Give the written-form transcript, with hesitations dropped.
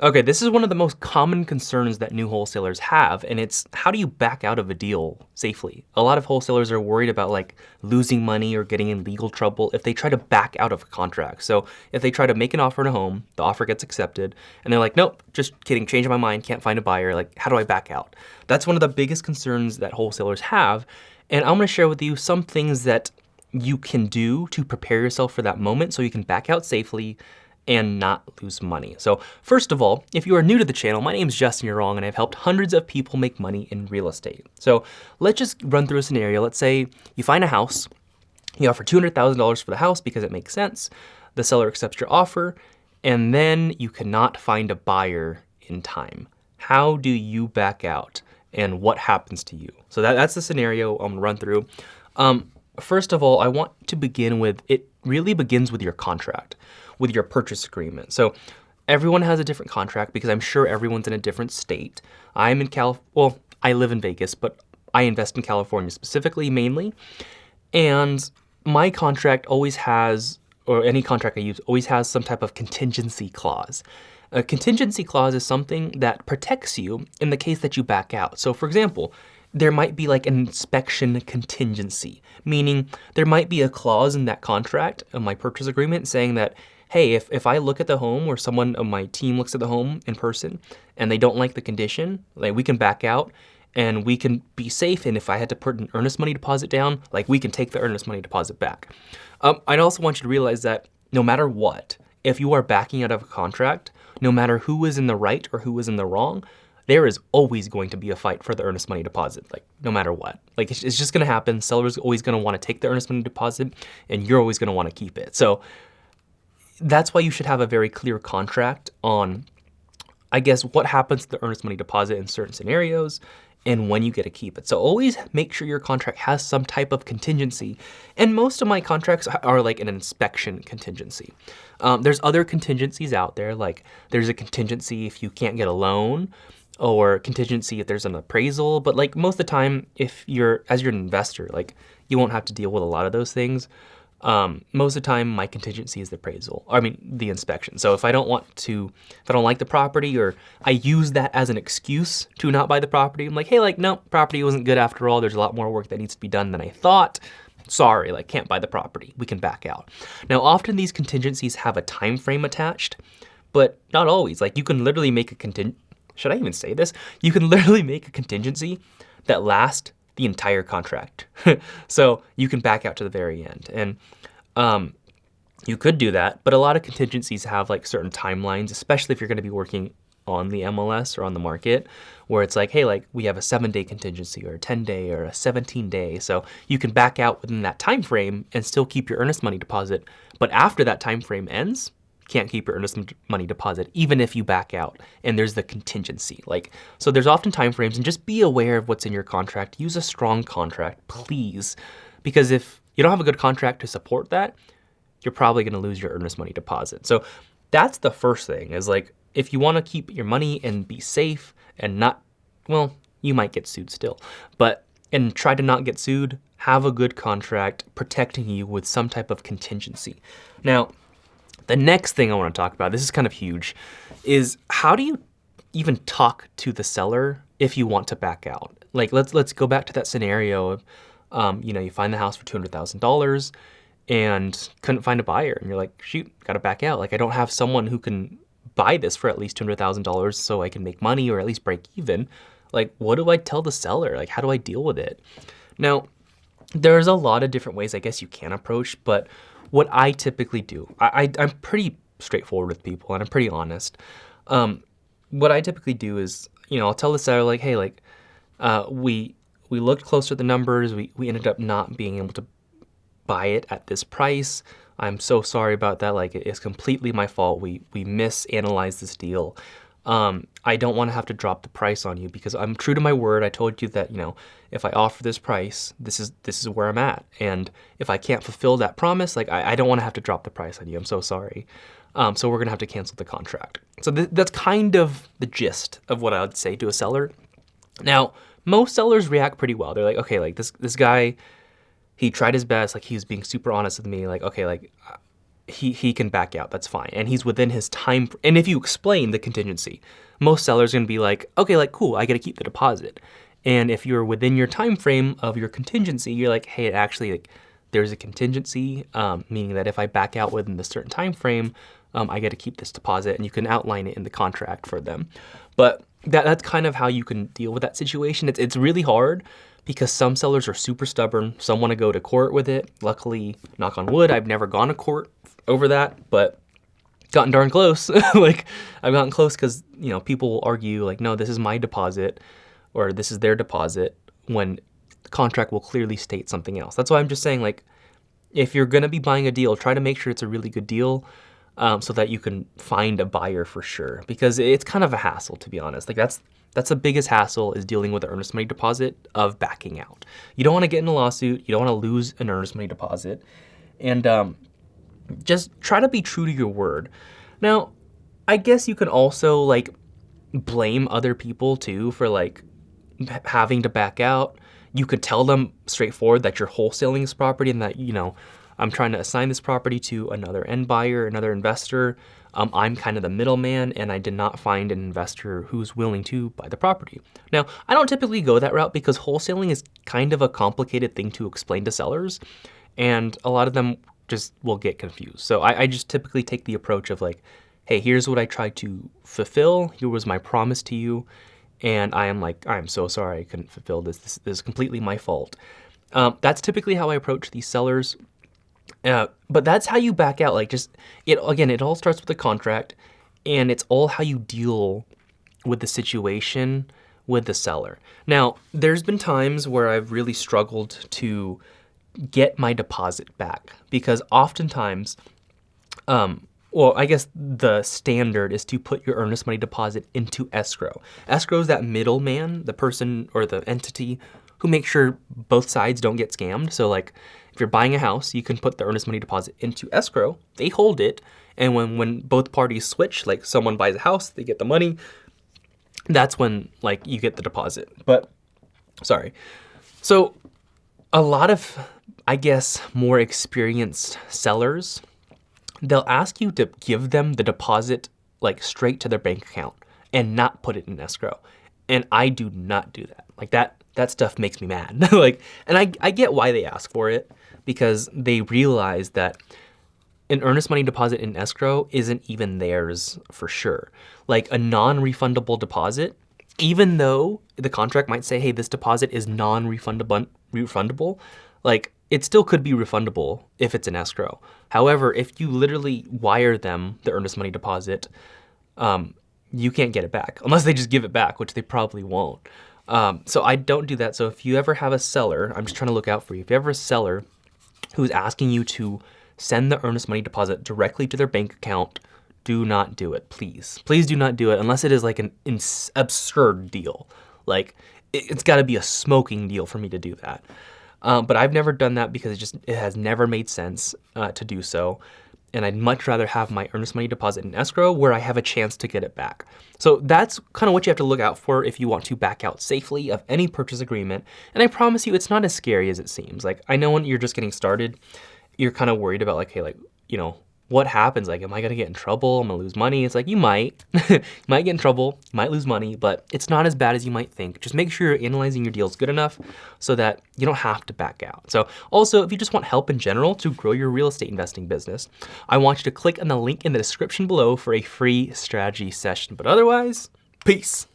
Okay, this is one of the most common concerns that new wholesalers have, and it's how do you back out of a deal safely? A lot of wholesalers are worried about like losing money or getting in legal trouble if they try to back out of a contract. So if they try to make an offer on a home, the offer gets accepted, and they're like, nope, just kidding, changing my mind, can't find a buyer. Like, how do I back out? That's one of the biggest concerns that wholesalers have, and I'm gonna share with you some things that you can do to prepare yourself for that moment so you can back out safely and not lose money. So first of all, if you are new to the channel, my name is Justin Yahrong and I've helped hundreds of people make money in real estate. So let's just run through a scenario. Let's say you find a house, you offer $200,000 for the house because it makes sense. The seller accepts your offer, and then you cannot find a buyer in time. How do you back out and what happens to you? So that's the scenario I'm gonna run through. First of all, I want to begin with, it really begins with your contract, with your purchase agreement. So everyone has a different contract because I'm sure everyone's in a different state. I'm in well, I live in Vegas, but I invest in California specifically, mainly. And my contract always has, or any contract I use, always has some type of contingency clause. A contingency clause is something that protects you in the case that you back out. So for example, there might be like an inspection contingency, meaning there might be a clause in that contract, in my purchase agreement, saying that, hey, if I look at the home or someone on my team looks at the home in person and they don't like the condition, like we can back out and we can be safe. And if I had to put an earnest money deposit down, like we can take the earnest money deposit back. I'd also want you to realize that no matter what, if you are backing out of a contract, no matter who is in the right or who is in the wrong, there is always going to be a fight for the earnest money deposit, like no matter what. Like it's just gonna happen. Seller's always gonna wanna take the earnest money deposit and you're always gonna wanna keep it. So that's why you should have a very clear contract on, I guess, what happens to the earnest money deposit in certain scenarios and when you get to keep it. So always make sure your contract has some type of contingency. And most of my contracts are like an inspection contingency. There's other contingencies out there, like there's a contingency if you can't get a loan, or contingency if there's an appraisal. But like most of the time, if you're, as you're an investor, like you won't have to deal with a lot of those things. Most of the time my contingency is the appraisal, the inspection. So if I don't like the property, or I use that as an excuse to not buy the property, I'm like, hey, like, no, property wasn't good after all. There's a lot more work that needs to be done than I thought. Sorry, like can't buy the property. We can back out. Now, often these contingencies have a time frame attached, but not always. Like you can literally make a should I even say this? You can literally make a contingency that lasts the entire contract. So you can back out to the very end. And you could do that, but a lot of contingencies have like certain timelines, especially if you're gonna be working on the MLS or on the market, where it's like, hey, like we have a 7-day contingency or a 10-day or a 17-day. So you can back out within that time frame and still keep your earnest money deposit. But after that time frame ends, can't keep your earnest money deposit, even if you back out. And there's the contingency. So there's often timeframes, and just be aware of what's in your contract. Use a strong contract, please. Because if you don't have a good contract to support that, you're probably gonna lose your earnest money deposit. So that's the first thing, is like, if you wanna keep your money and be safe and not, well, you might get sued still, and try to not get sued, have a good contract protecting you with some type of contingency. Now, the next thing I want to talk about, this is kind of huge, is how do you even talk to the seller if you want to back out? Like let's go back to that scenario of, you find the house for $200,000 and couldn't find a buyer, and you're like, shoot, gotta back out. Like I don't have someone who can buy this for at least $200,000 so I can make money or at least break even. Like what do I tell the seller? Like how do I deal with it? Now, there's a lot of different ways I guess you can approach, but what I typically do, I'm pretty straightforward with people and I'm pretty honest. What I typically do is, I'll tell the seller like, hey, like, we looked closer at the numbers. We ended up not being able to buy it at this price. I'm so sorry about that. Like it's completely my fault. We misanalyzed this deal. I don't want to have to drop the price on you because I'm true to my word. I told you that, if I offer this price, this is where I'm at. And if I can't fulfill that promise, like I don't want to have to drop the price on you. I'm so sorry. So we're going to have to cancel the contract. So that's kind of the gist of what I would say to a seller. Now, most sellers react pretty well. They're like, okay, like this guy, he tried his best. Like he was being super honest with me. Like, okay, like he can back out. That's fine. And he's within his time. And if you explain the contingency, most sellers are going to be like, okay, like, cool, I got to keep the deposit. And if you're within your time frame of your contingency, you're like, hey, actually, like, there's a contingency, meaning that if I back out within the certain time frame, I got to keep this deposit, and you can outline it in the contract for them. But that's kind of how you can deal with that situation. It's really hard because some sellers are super stubborn. Some want to go to court with it. Luckily, knock on wood, I've never gone to court over that, but gotten darn close. Like, I've gotten close because, you know, people will argue like, no, this is my deposit or this is their deposit, when the contract will clearly state something else. That's why I'm just saying, like, if you're going to be buying a deal, try to make sure it's a really good deal, so that you can find a buyer for sure, because it's kind of a hassle, to be honest. Like, that's the biggest hassle, is dealing with the earnest money deposit of backing out. You don't want to get in a lawsuit. You don't want to lose an earnest money deposit. And just try to be true to your word. Now, I guess you can also, like, blame other people too for, like, having to back out. You could tell them straightforward that you're wholesaling this property and that, you know, I'm trying to assign this property to another end buyer, another investor. I'm kind of the middleman, and I did not find an investor who's willing to buy the property. Now, I don't typically go that route because wholesaling is kind of a complicated thing to explain to sellers, and a lot of them just will get confused. So I just typically take the approach of like, hey, here's what I tried to fulfill. Here was my promise to you. And I am like, I'm so sorry I couldn't fulfill this. This is completely my fault. That's typically how I approach these sellers. But that's how you back out. Like, just, it all starts with the contract, and it's all how you deal with the situation with the seller. Now, there's been times where I've really struggled to get my deposit back because oftentimes, well, I guess the standard is to put your earnest money deposit into escrow. Escrow is that middleman, the person or the entity who makes sure both sides don't get scammed. So, like, if you're buying a house, you can put the earnest money deposit into escrow. They hold it, and when both parties switch, like someone buys a house, they get the money, that's when, like, you get the deposit. But, sorry. So, a lot of, I guess, more experienced sellers, they'll ask you to give them the deposit, like, straight to their bank account and not put it in escrow. And I do not do that. Like, that stuff makes me mad. Like, and I get why they ask for it, because they realize that an earnest money deposit in escrow isn't even theirs for sure. Like, a non-refundable deposit, even though the contract might say, hey, this deposit is non-refundable, like, it still could be refundable if it's an escrow. However, if you literally wire them the earnest money deposit, you can't get it back unless they just give it back, which they probably won't. So I don't do that. So if you ever have a seller, I'm just trying to look out for you. If you ever have a seller who's asking you to send the earnest money deposit directly to their bank account, do not do it, please. Please do not do it unless it is like an absurd deal. Like, it's got to be a smoking deal for me to do that. But I've never done that because it has never made sense to do so. And I'd much rather have my earnest money deposit in escrow where I have a chance to get it back. So that's kind of what you have to look out for if you want to back out safely of any purchase agreement. And I promise you, it's not as scary as it seems. Like, I know when you're just getting started, you're kind of worried about, like, hey, like, you know, what happens? Like, am I gonna get in trouble? I'm gonna lose money? It's like, you might. You might get in trouble, you might lose money, but it's not as bad as you might think. Just make sure you're analyzing your deals good enough so that you don't have to back out. So also, if you just want help in general to grow your real estate investing business, I want you to click on the link in the description below for a free strategy session. But otherwise, peace.